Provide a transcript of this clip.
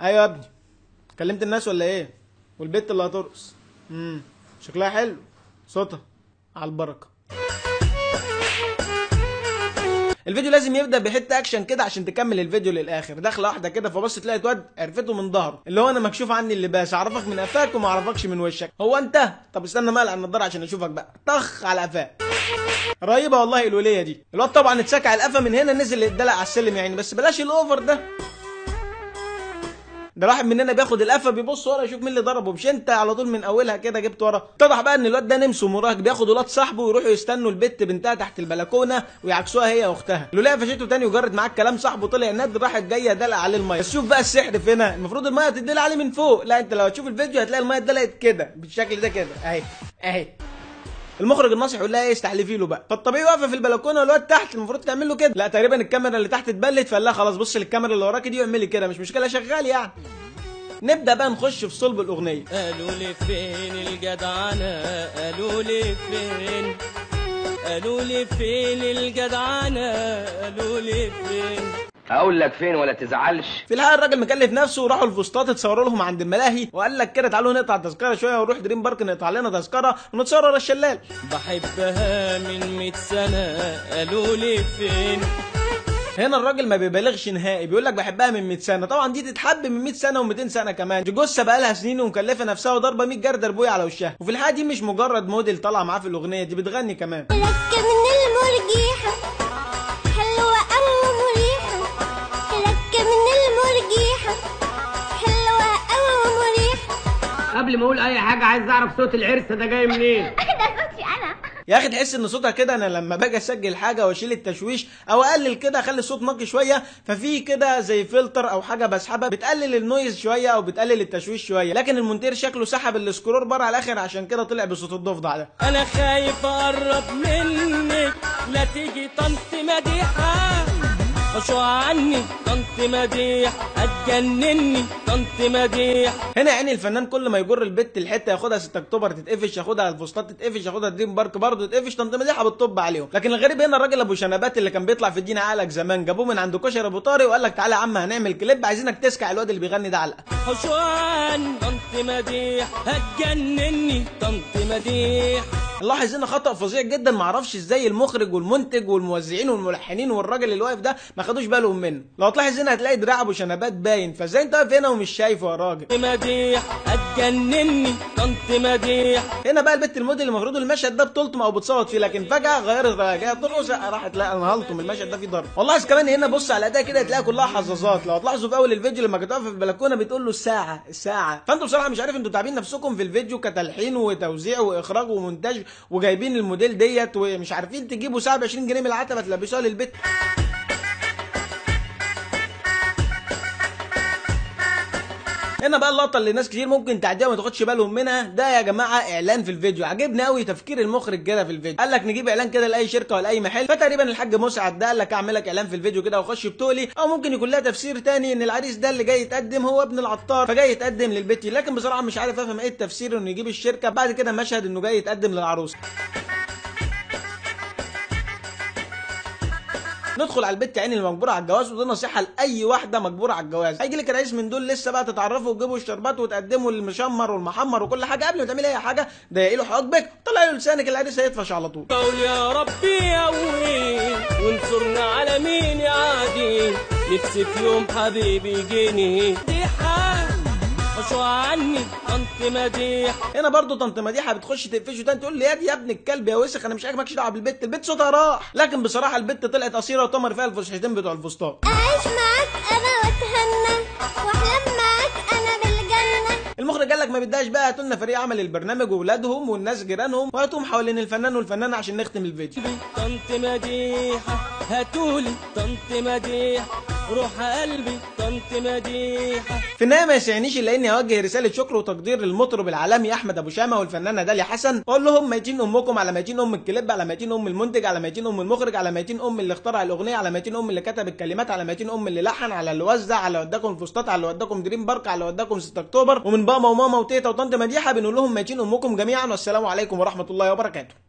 ايوه يا ابني. كلمت الناس ولا ايه؟ والبت اللي هترقص شكلها حلو، صوتها على البركه. الفيديو لازم يبدا بحته اكشن كده عشان تكمل الفيديو للاخر. داخله واحده كده فبص تلاقي واد عرفته من ظهره، اللي هو انا مكشوف عني اللباس، اعرفك من قفاك وما اعرفكش من وشك. هو انت؟ طب استنى ما اقلع النضاره عشان اشوفك بقى. طخ على قفاك. رهيبه والله الوليه دي. الواد طبعا اتسكع القفا من هنا، نزل اتدلق على السلم يعني، بس بلاش الاوفر ده. ده واحد مننا بياخد القفا بيبص ورا يشوف مين اللي ضربه، مش انت على طول من اولها كده جبت ورا. اتضح بقى ان الواد ده نمس ومراهق، بياخد ولاد صاحبه ويروحوا يستنوا البت بنتها تحت البلكونه ويعكسوها هي واختها. الولايه فشته تاني وجرت معاك كلام صاحبه، طلع ند، راحت جايه دلق عليه الميه. بس شوف بقى السحر في هنا، المفروض الميه تدلق عليه من فوق، لا انت لو هتشوف الفيديو هتلاقي الميه اتدلقت كده بالشكل ده كده اهي اهي. المخرج الناصح يقول لها ايه استحلفي له بقى. فالطبيعي واقفه في البلكونه والواد تحت، المفروض تعمل له كده. لا تقريبا الكاميرا اللي تحت اتبلت، فقال لها خلاص بص للكاميرا اللي وراكي دي واعملي كده، مش مشكله شغال يعني. نبدا بقى نخش في صلب الاغنيه. قالوا لي فين الجدعنه، قالوا لي فين، قالوا لي فين الجدعنه، قالوا لي فين. اقول لك فين ولا تزعلش. في الحقيقه الراجل مكلف نفسه وراحوا الفسطاط اتصوروا لهم عند الملاهي، وقال لك كده تعالوا نقطع تذكره شويه ونروح دريم بارك نقطع لنا تذكره ونتصور ورا الشلال. بحبها من 100 سنه، قالوا لي فين. هنا الراجل ما بيبالغش نهائي، بيقول لك بحبها من 100 سنه. طبعا دي تتحب من 100 سنه و200 سنه كمان. دي جثه بقى لها سنين ومكلفه نفسها وضاربه 100 جرده ربويه على وشها. وفي الحقيقه دي مش مجرد موديل طالعه معاه في الاغنيه، دي بتغني كمان. لك من المرجيحه حلوه قوي مريحه، لك من المرجيحه حلوه قوي مريحه. قبل ما اقول اي حاجه عايز اعرف صوت العرسه ده جاي منين؟ ده صوتي انا يا اخي تحس ان صوتها كده، انا لما باجي اسجل حاجه واشيل التشويش او اقلل كده اخلي الصوت نقي شويه، ففي كده زي فلتر او حاجه بسحبها بتقلل النويز شويه او بتقلل التشويش شويه، لكن المونتير شكله سحب السكرور بره على الاخر عشان كده طلع بصوت الضفدع ده. انا خايف اقرب منك لا تيجي طنط مديحه، خشوا عني طنط مديح، هتجنني طنط مديح. هنا يعني الفنان كل ما يجر البت الحته ياخدها 6 اكتوبر تتقفش، ياخدها الفسطاط تتقفش، ياخدها دريم بارك برضه تتقفش، طنط مديحه بتطب عليهم. لكن الغريب هنا الراجل ابو شنبات اللي كان بيطلع في الدين عقلك زمان، جابوه من عند كشري ابو طارق وقال لك تعالى يا عم هنعمل كليب عايزينك تسكع الواد اللي بيغني ده علقه. خشوا عني طنط مديح، هتجنني طنط مديح. نلاحظ هنا خطأ فظيع جدا، معرفش ازاي المخرج والمنتج والموزعين والملحنين والراجل اللي واقف ده ما خدوش بالهم منه. لو تلاحظ هنا هتلاقي دراع ابو شنبات باين، فازاي انت واقف هنا ومش شايفه يا راجل؟ مديح هتجنني طنط مديح. هنا بقى البت الموديل المفروض المشهد ده بتلطم او بتصوت فيه، لكن فجأة غيرت رأيها جايه ترقص راحت لا انا هلطم المشهد ده فيه ضرب. والله كمان هنا بص على الاداء كده هتلاقيها كلها حظاظات. لو هتلاحظوا في اول الفيديو لما كانت واقفه في البلكونه بتقول له الساعه الساعه، فانتوا بصراحه مش عارف انتوا تعبين نفسكم في الفيديو كتلحين وتوزيع واخراج ومونتاج وجايبين الموديل ديت ومش عارفين تجيبوا ساعه ب 20 جنيه من العتبه تلبسوها للبت. هنا بقى اللقطه اللي ناس كتير ممكن تعديها وما تاخدش بالهم منها، ده يا جماعه اعلان في الفيديو. عجبني قوي تفكير المخرج كده في الفيديو، قال لك نجيب اعلان كده لاي شركه ولا اي محل، فتقريبا الحاج مسعد ده قال لك اعمل لك اعلان في الفيديو كده وخش بتقلي، او ممكن يكون لها تفسير تاني ان العريس ده اللي جاي يتقدم هو ابن العطار فجاي يتقدم للبت. لكن بصراحه مش عارف افهم ايه التفسير انه يجيب الشركه بعد كده مشهد انه جاي يتقدم للعروسه. ندخل على البت عيني المجبوره على الجواز، ودي نصيحه لاي واحده مجبوره على الجواز. هيجي لك العريس من دول لسه بقى تتعرفوا وتجيبوا الشربات وتقدموا المشمر والمحمر وكل حاجه، قبل ما تعملي اي حاجه ضيقي له حواجبك طلعي له لسانك، العريس هيطفش على طول. قول يا ربي قوي وانصرنا على مين يعادي، نفسي في يوم حبيبي يجيني خشوا عني طنط مديح. هنا برضو طنط مديحه بتخش تقفشه تاني تقول لي يا ابن الكلب يا وسخ انا مش عاجبكش دعوه بالبت، البت صوتها راح. لكن بصراحه البت طلعت قصيره وطمر فيها الفسحتين بتوع الفسطاط. اعيش معاك انا واتهنى واحلم معاك انا بالجنه. المخرج قال لك ما بداش بقى، هاتوا لنا فريق عمل البرنامج واولادهم والناس جيرانهم وهاتوهم حوالين الفنان والفنانه عشان نختم الفيديو. طنط مديحه هاتولي طنط مديحه روح قلبي طنط مديحه. في النهايه ما يسعنيش الا اني اوجه رساله شكر وتقدير للمطرب العالمي احمد ابو شامه والفنانه داليا حسن، واقول لهم ميتين امكم على ميتين ام الكليب، على ميتين ام المنتج، على ميتين ام المخرج، على ميتين ام اللي اخترع الاغنيه، على ميتين ام اللي كتب الكلمات، على ميتين ام اللي لحن، على اللي وزع، على اللي وداكم الفسطاط، على اللي وداكم دريم بارك، على اللي وداكم 6 اكتوبر، ومن بابا وماما وتيتا وطنط مديحه بنقول لهم ميتين امكم جميعا، والسلام عليكم ورحمه الله وبركاته.